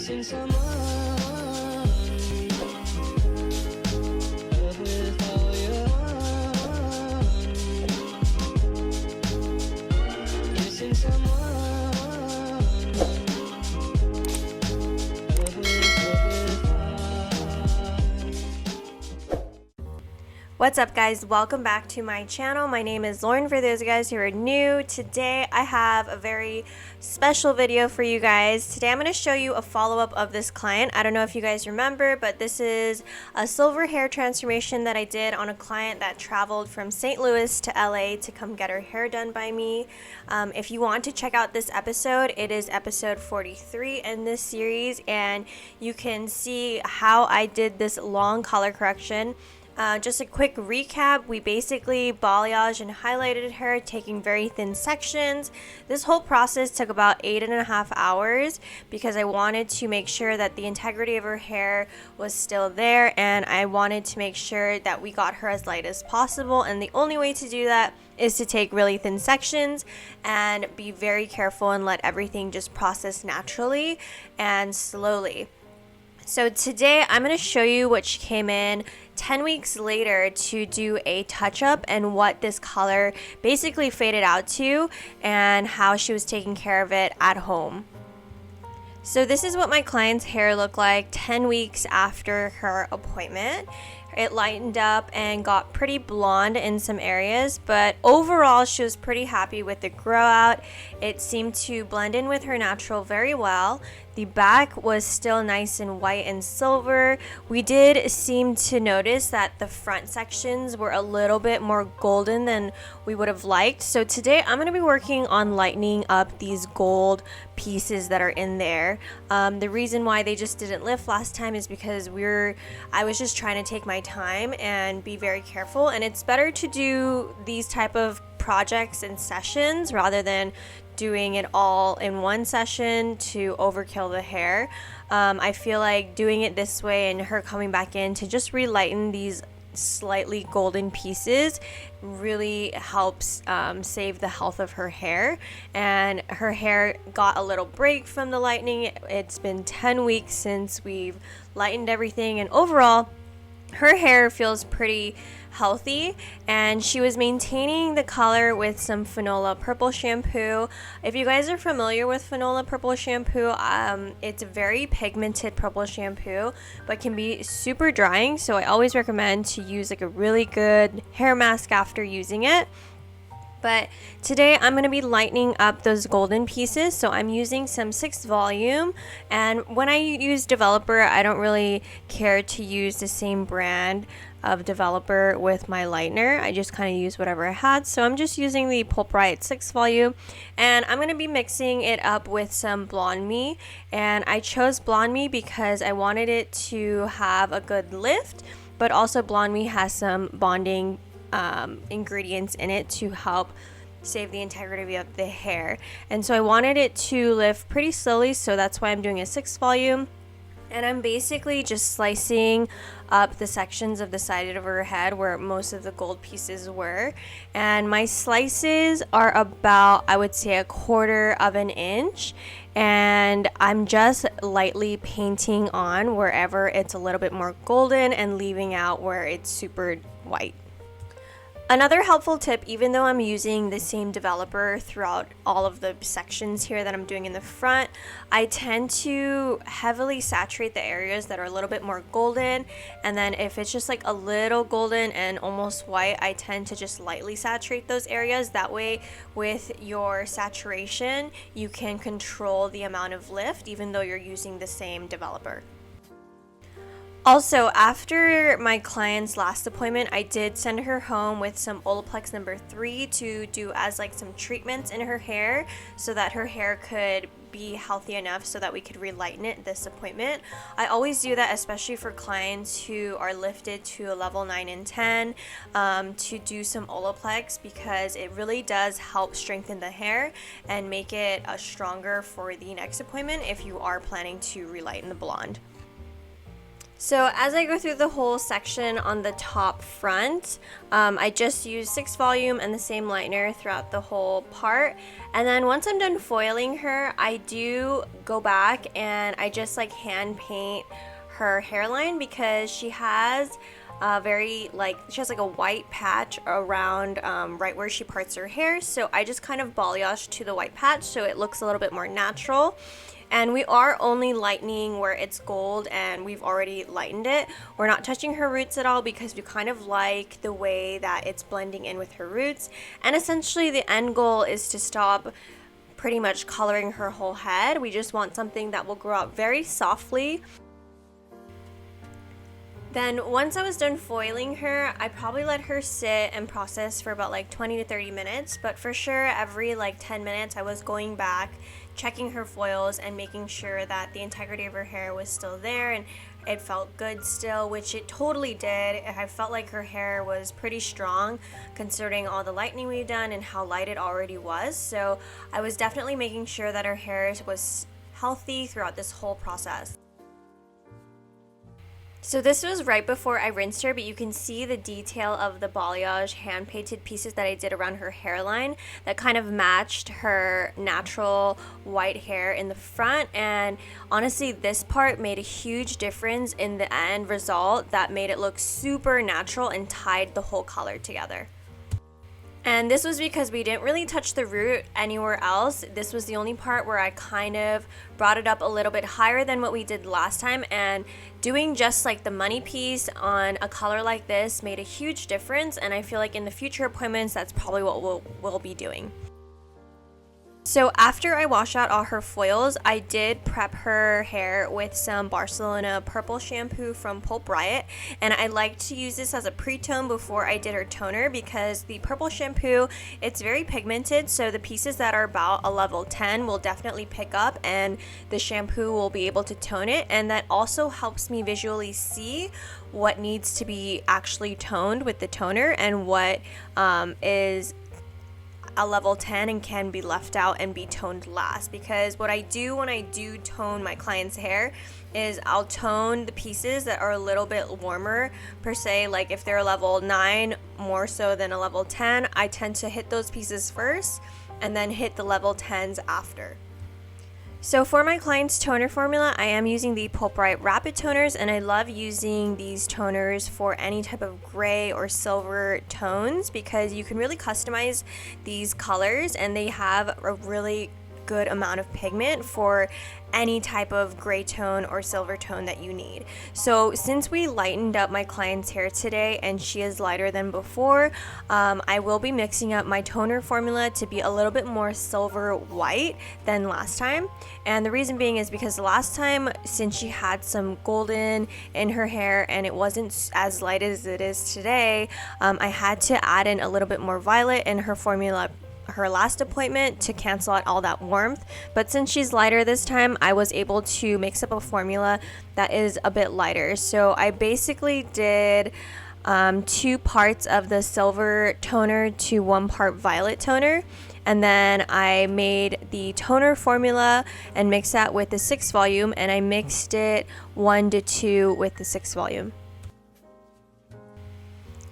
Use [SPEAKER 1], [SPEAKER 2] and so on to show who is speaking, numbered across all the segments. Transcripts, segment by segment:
[SPEAKER 1] missing someone. Love with all your heart. Missing someone. Love with heart.
[SPEAKER 2] What's up, guys? Welcome back to my channel. My name is Lauren. For those of you guys who are new, today I have a very special video for you guys. Today I'm going to show you a follow-up of this client. I don't know if you guys remember, but this is a silver hair transformation that I did on a client that traveled from St. Louis to LA to come get her hair done by me. If you want to check out this episode, it is episode 43 in this series, and you can see how I did this long color correction. Just a quick recap, we basically balayage and highlighted her, taking very thin sections. This whole process took about 8.5 hours because I wanted to make sure that the integrity of her hair was still there, and I wanted to make sure that we got her as light as possible, and the only way to do that is to take really thin sections and be very careful and let everything just process naturally and slowly. So today I'm going to show you what she came in 10 weeks later to do a touch-up and what this color basically faded out to and how she was taking care of it at home. So this is what my client's hair looked like 10 weeks after her appointment. It lightened up and got pretty blonde in some areas, but overall she was pretty happy with the grow out. It seemed to blend in with her natural very well. The back was still nice and white and silver. We did seem to notice that the front sections were a little bit more golden than we would have liked. So today I'm going to be working on lightening up these gold pieces that are in there. The reason why they just didn't lift last time is because I was just trying to take my time and be very careful, and it's better to do these type of projects and sessions rather than doing it all in one session to overkill the hair. I feel like doing it this way and her coming back in to just relighten these slightly golden pieces really helps save the health of her hair. And her hair got a little break from the lightening. It's been 10 weeks since we've lightened everything, and overall her hair feels pretty healthy, and she was maintaining the color with some Fanola purple shampoo. If you guys are familiar with Fanola purple shampoo, it's a very pigmented purple shampoo but can be super drying, so I always recommend to use like a really good hair mask after using it. But today I'm going to be lightening up those golden pieces, so I'm using some 6 volume, and when I use developer I don't really care to use the same brand of developer with my lightener. I just kind of use whatever I had, so I'm just using the Pulp Riot 6 volume, and I'm going to be mixing it up with some Blonde Me. And I chose Blonde Me because I wanted it to have a good lift, but also Blonde Me has some bonding ingredients in it to help save the integrity of the hair, and so I wanted it to lift pretty slowly, so that's why I'm doing a 6 volume. And I'm basically just slicing up the sections of the side of her head where most of the gold pieces were, and my slices are about, I would say, 1/4 of an inch, and I'm just lightly painting on wherever it's a little bit more golden and leaving out where it's super white. Another helpful tip, even though I'm using the same developer throughout all of the sections here that I'm doing in the front, I tend to heavily saturate the areas that are a little bit more golden, and then if it's just like a little golden and almost white, I tend to just lightly saturate those areas. That way with your saturation you can control the amount of lift even though you're using the same developer. Also, after my client's last appointment, I did send her home with some Olaplex number 3 to do as like some treatments in her hair so that her hair could be healthy enough so that we could relighten it this appointment. I always do that, especially for clients who are lifted to a level 9 and 10, to do some Olaplex, because it really does help strengthen the hair and make it stronger for the next appointment if you are planning to relighten the blonde. So as I go through the whole section on the top front, I just use 6 volume and the same lightener throughout the whole part. And then once I'm done foiling her, I do go back and I just like hand paint her hairline because she has she has like a white patch around right where she parts her hair. So I just kind of balayage to the white patch so it looks a little bit more natural. And we are only lightening where it's gold and we've already lightened it. We're not touching her roots at all because we kind of like the way that it's blending in with her roots. And essentially the end goal is to stop pretty much coloring her whole head. We just want something that will grow out very softly. Then once I was done foiling her, I probably let her sit and process for about like 20 to 30 minutes, but for sure every like 10 minutes I was going back, checking her foils and making sure that the integrity of her hair was still there and it felt good still, which it totally did. I felt like her hair was pretty strong considering all the lightening we've done and how light it already was. So I was definitely making sure that her hair was healthy throughout this whole process. So this was right before I rinsed her, but you can see the detail of the balayage hand painted pieces that I did around her hairline that kind of matched her natural white hair in the front. And honestly, this part made a huge difference in the end result that made it look super natural and tied the whole color together. And this was because we didn't really touch the root anywhere else. This was the only part where I kind of brought it up a little bit higher than what we did last time, and doing just like the money piece on a color like this made a huge difference, and I feel like in the future appointments that's probably what we'll be doing. So after I wash out all her foils, I did prep her hair with some Barcelona purple shampoo from Pulp Riot, and I like to use this as a pre-tone before I did her toner because the purple shampoo, it's very pigmented, so the pieces that are about a level 10 will definitely pick up and the shampoo will be able to tone it, and that also helps me visually see what needs to be actually toned with the toner and what is a level 10 and can be left out and be toned last. Because what I do when I do tone my client's hair is I'll tone the pieces that are a little bit warmer per se, like if they're a level 9 more so than a level 10, I tend to hit those pieces first and then hit the level 10s after. So for my client's toner formula, I am using the Pulp Riot Rapid Toners, and I love using these toners for any type of gray or silver tones because you can really customize these colors and they have a really good amount of pigment for any type of gray tone or silver tone that you need. So since we lightened up my client's hair today and she is lighter than before, I will be mixing up my toner formula to be a little bit more silver white than last time. And the reason being is because last time, since she had some golden in her hair and it wasn't as light as it is today, I had to add in a little bit more violet in her formula her last appointment to cancel out all that warmth. But since she's lighter this time, I was able to mix up a formula that is a bit lighter. So I basically did 2 parts of the silver toner to 1 part violet toner, and then I made the toner formula and mixed that with the 6 volume, and I mixed it 1 to 2 with the 6 volume.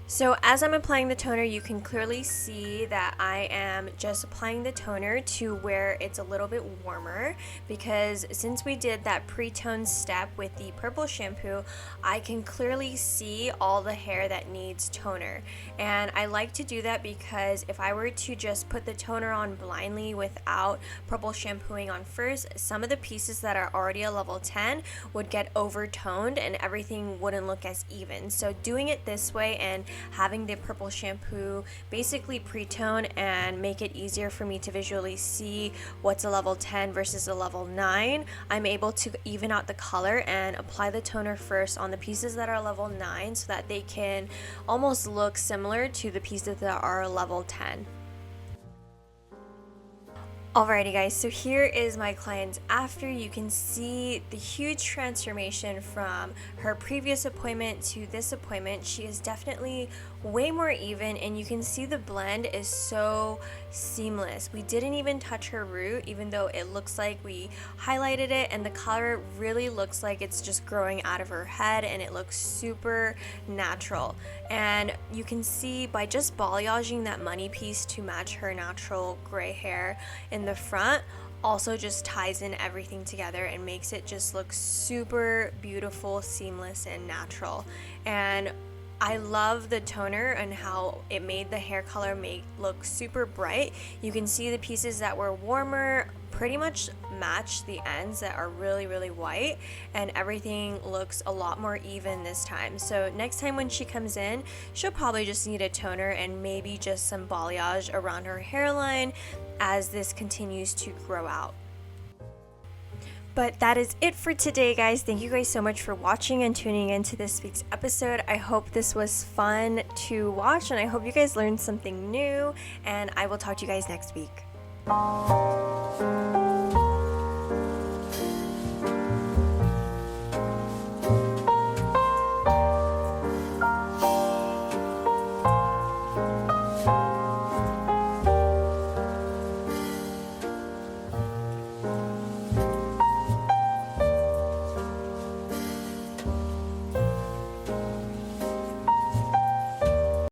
[SPEAKER 2] So as I'm applying the toner, you can clearly see that I am just applying the toner to where it's a little bit warmer, because since we did that pre-tone step with the purple shampoo, I can clearly see all the hair that needs toner. And I like to do that because if I were to just put the toner on blindly without purple shampooing on first, some of the pieces that are already a level 10 would get overtoned and everything wouldn't look as even. So doing it this way and having the purple shampoo basically pre-tone and make it easier for me to visually see what's a level 10 versus a level 9, I'm able to even out the color and apply the toner first on the pieces that are level 9 so that they can almost look similar to the pieces that are level 10. Alrighty guys, so here is my client's after. You can see the huge transformation from her previous appointment to this appointment. She is definitely way more even, and you can see the blend is so seamless. We didn't even touch her root, even though it looks like we highlighted it, and the color really looks like it's just growing out of her head, and it looks super natural. And you can see by just balayaging that money piece to match her natural gray hair in the front, also just ties in everything together and makes it just look super beautiful, seamless, and natural. And I love the toner and how it made the hair color look super bright. You can see the pieces that were warmer pretty much match the ends that are really, really white, and everything looks a lot more even this time. So next time when she comes in, she'll probably just need a toner and maybe just some balayage around her hairline as this continues to grow out. But that is it for today, guys. Thank you guys so much for watching and tuning into this week's episode. I hope this was fun to watch, and I hope you guys learned something new, and I will talk to you guys next week.